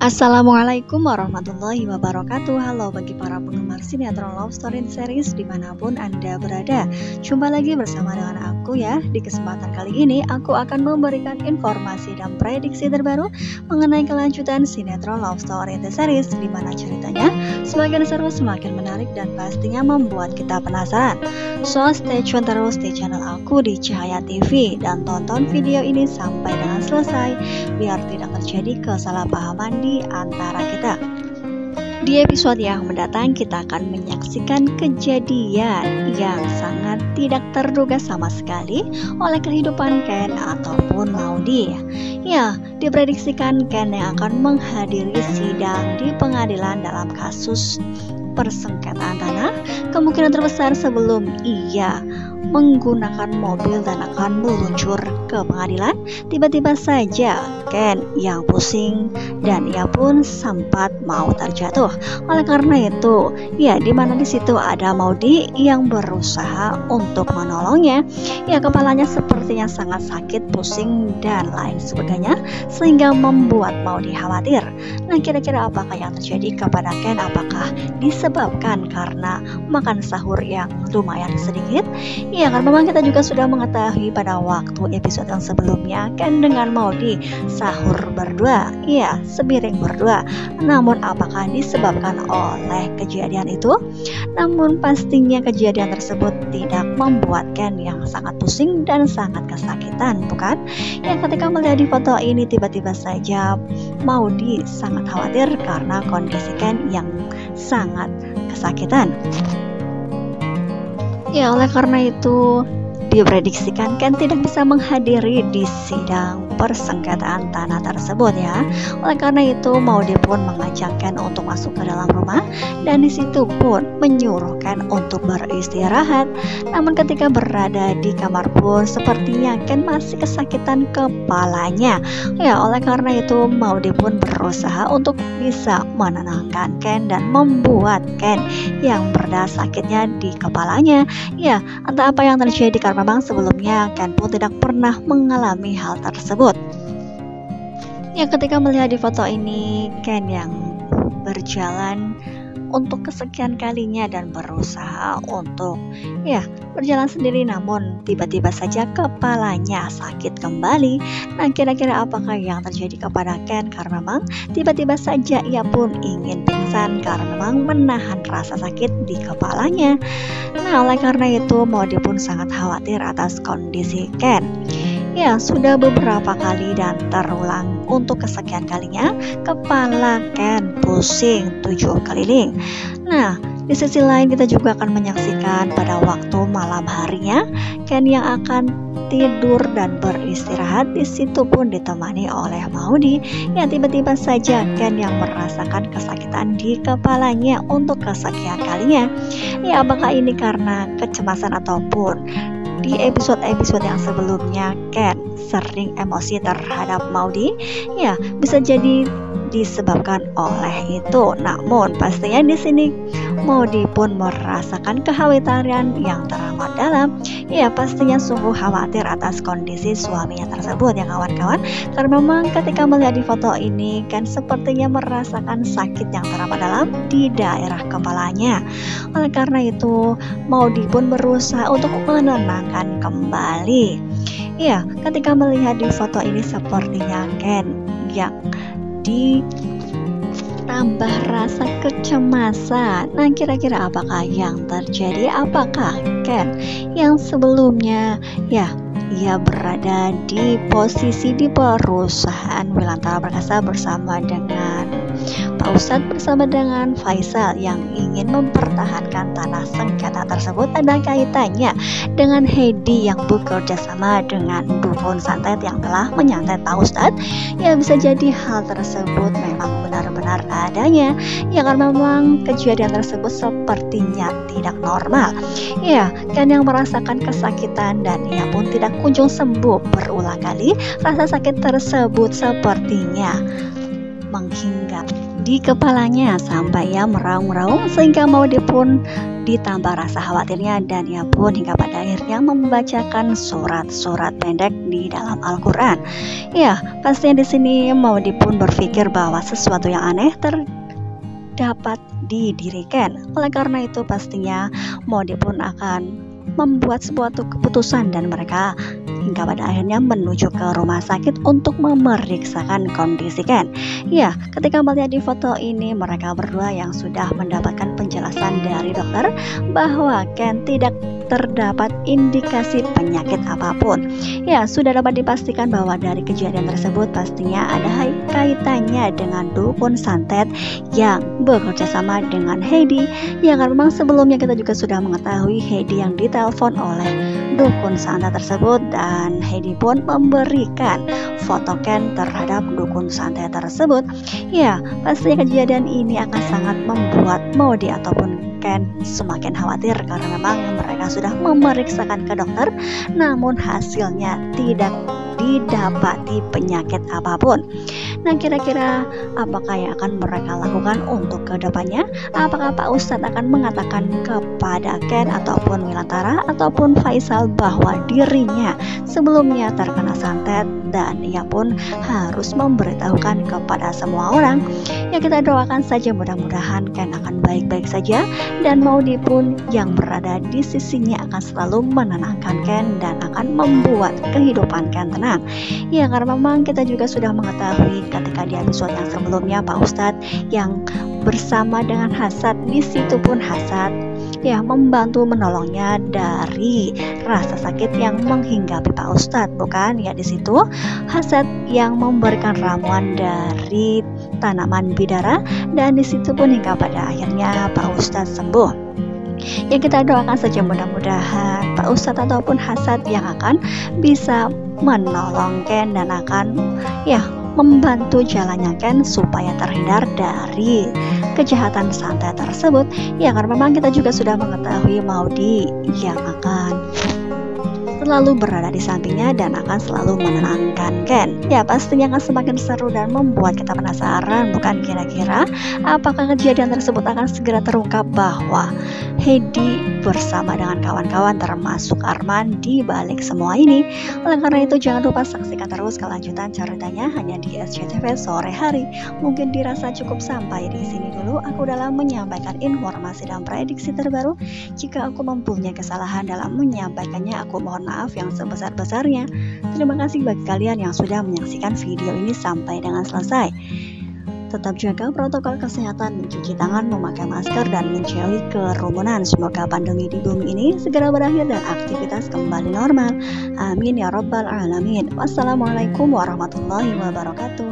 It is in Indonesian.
Assalamualaikum warahmatullahi wabarakatuh. Halo bagi para penggemar sinetron love story series dimanapun Anda berada. Jumpa lagi bersama dengan aku ya. Di kesempatan kali ini aku akan memberikan informasi dan prediksi terbaru mengenai kelanjutan sinetron love story series, di mana ceritanya semakin seru, semakin menarik, dan pastinya membuat kita penasaran. So stay tune terus di channel aku di Cahaya TV dan tonton video ini sampai dengan selesai biar tidak terjadi kesalahpahaman di antara kita. Di episode yang mendatang kita akan menyaksikan kejadian yang sangat tidak terduga sama sekali oleh kehidupan Ken ataupun Maudy. Ya, diprediksikan Ken yang akan menghadiri sidang di pengadilan dalam kasus persengketaan tanah, kemungkinan terbesar sebelum ia menggunakan mobil dan akan meluncur ke pengadilan. Tiba-tiba saja Ken yang pusing dan ia pun sempat mau terjatuh. Oleh karena itu, ya dimana di situ ada Maudy yang berusaha untuk menolongnya. Ya, kepalanya sepertinya sangat sakit, pusing dan lain sebagainya, sehingga membuat Maudy khawatir. Nah, kira-kira apakah yang terjadi kepada Ken? Apakah disebabkan karena makan sahur yang lumayan sedikit? Ya, karena memang kita juga sudah mengetahui pada waktu episode yang sebelumnya Ken dengan Maudy sahur berdua, ya sepiring berdua. Namun apakah disebabkan oleh kejadian itu? Namun pastinya kejadian tersebut tidak membuat Ken yang sangat pusing dan sangat kesakitan, bukan? Ya, ketika melihat di foto ini tiba-tiba saja Maudy sangat khawatir karena kondisi Ken yang sangat kesakitan. Ya, oleh karena itu diprediksikan Ken tidak bisa menghadiri di sidang persengketaan tanah tersebut ya. Oleh karena itu Maudy pun mengajak Ken untuk masuk ke dalam rumah dan disitu pun menyuruh Ken untuk beristirahat. Namun ketika berada di kamar pun sepertinya Ken masih kesakitan kepalanya. Ya, oleh karena itu Maudy pun berusaha untuk bisa menenangkan Ken dan membuat Ken yang berada sakitnya di kepalanya. Ya, entah apa yang terjadi karena memang sebelumnya Ken pun tidak pernah mengalami hal tersebut. Ya, ketika melihat di foto ini Ken yang berjalan untuk kesekian kalinya dan berusaha untuk berjalan sendiri, namun tiba-tiba saja kepalanya sakit kembali. Nah, kira-kira apakah yang terjadi kepada Ken? Karena memang tiba-tiba saja ia pun ingin pingsan karena memang menahan rasa sakit di kepalanya. Nah, oleh karena itu Maudy pun sangat khawatir atas kondisi Ken. Ya, sudah beberapa kali dan terulang untuk kesekian kalinya kepala Ken pusing 7 keliling. Nah, di sisi lain kita juga akan menyaksikan pada waktu malam harinya Ken yang akan tidur dan beristirahat. Di situ pun ditemani oleh Maudy. Ya, tiba-tiba saja Ken yang merasakan kesakitan di kepalanya untuk kesekian kalinya. Ya, apakah ini karena kecemasan ataupun di episode-episode yang sebelumnya Ken sering emosi terhadap Maudy? Ya, bisa jadi disebabkan oleh itu. Namun pastinya di sini Maudy pun merasakan kekhawatiran yang teramat dalam. Ya, pastinya sungguh khawatir atas kondisi suaminya tersebut ya kawan-kawan. Karena memang ketika melihat di foto ini Ken sepertinya merasakan sakit yang teramat dalam di daerah kepalanya. Oleh karena itu Maudy pun berusaha untuk menenangkan kembali. Ya, ketika melihat di foto ini sepertinya Ken yang ditambah rasa kecemasan. Nah, kira-kira apakah yang terjadi? Apakah Ken yang sebelumnya ia berada di posisi di perusahaan Wilantara Perkasa bersama dengan Pak Ustadz bersama dengan Faisal yang ingin mempertahankan tanah sengketa tersebut, ada kaitannya dengan Heidi yang bekerja sama dengan dukun santet yang telah menyantet Pak Ustadz? Ya, bisa jadi hal tersebut memang benar-benar adanya. Ya, karena memang kejadian tersebut sepertinya tidak normal. Ya, kan yang merasakan kesakitan dan ia pun tidak kunjung sembuh berulang kali. Rasa sakit tersebut sepertinya menghinggap di kepalanya sampai ia meraung-raung, sehingga Maudy pun ditambah rasa khawatirnya dan ia pun hingga pada akhirnya membacakan surat-surat pendek di dalam Al-Quran. Ya, pastinya di sini Maudy pun berpikir bahwa sesuatu yang aneh terdapat didirikan. Oleh karena itu pastinya Maudy pun akan membuat suatu keputusan dan mereka hingga pada akhirnya menuju ke rumah sakit untuk memeriksakan kondisi Ken. Ya, ketika melihat di foto ini mereka berdua yang sudah mendapatkan penjelasan dari dokter bahwa Ken tidak terdapat indikasi penyakit apapun. Ya, sudah dapat dipastikan bahwa dari kejadian tersebut pastinya ada kaitannya dengan dukun santet yang bekerja sama dengan Heidi. Ya, karena memang sebelumnya kita juga sudah mengetahui Heidi yang ditelepon oleh dukun santet tersebut dan Heidi pun memberikan foto Ken terhadap dukun santet tersebut. Ya, pastinya kejadian ini akan sangat membuat Maudy ataupun Ken semakin khawatir karena memang mereka sudah memeriksakan ke dokter, namun hasilnya tidak didapati penyakit apapun. Nah, kira-kira apakah yang akan mereka lakukan untuk kedepannya? Apakah Pak Ustadz akan mengatakan kepada Ken ataupun Wilantara ataupun Faisal bahwa dirinya sebelumnya terkena santet dan ia pun harus memberitahukan kepada semua orang? Ya, kita doakan saja mudah-mudahan Ken akan baik-baik saja dan Maudy pun yang berada di sisinya akan selalu menenangkan Ken dan akan membuat kehidupan Ken tenang. Ya, karena memang kita juga sudah mengetahui ketika di episode yang sebelumnya Pak Ustadz yang bersama dengan Hasad, di situ pun Hasad ya membantu menolongnya dari rasa sakit yang menghinggapi Pak Ustadz, bukan? Ya, di situ Hasad yang memberikan ramuan dari tanaman bidara dan di situ pun hingga pada akhirnya Pak Ustadz sembuh. Ya, kita doakan saja mudah-mudahan Pak Ustadz ataupun Hasad yang akan bisa menolong Ken dan akan ya membantu jalannya Ken supaya terhindar dari kejahatan santet tersebut. Ya, karena memang kita juga sudah mengetahui Maudy yang akan selalu berada di sampingnya dan akan selalu menenangkan Ken. Ya, pastinya akan semakin seru dan membuat kita penasaran, bukan? Kira-kira apakah kejadian tersebut akan segera terungkap bahwa Heidi bersama dengan kawan-kawan termasuk Arman di balik semua ini. Oleh karena itu jangan lupa saksikan terus kelanjutan ceritanya hanya di SCTV sore hari. Mungkin dirasa cukup sampai di sini dulu aku dalam menyampaikan informasi dan prediksi terbaru. Jika aku mempunyai kesalahan dalam menyampaikannya, aku mohon maaf yang sebesar-besarnya. Terima kasih bagi kalian yang sudah menyaksikan video ini sampai dengan selesai. Tetap jaga protokol kesehatan, mencuci tangan, memakai masker, dan menjauhi kerumunan. Semoga pandemi di bumi ini segera berakhir dan aktivitas kembali normal. Amin ya rabbal alamin. Wassalamualaikum warahmatullahi wabarakatuh.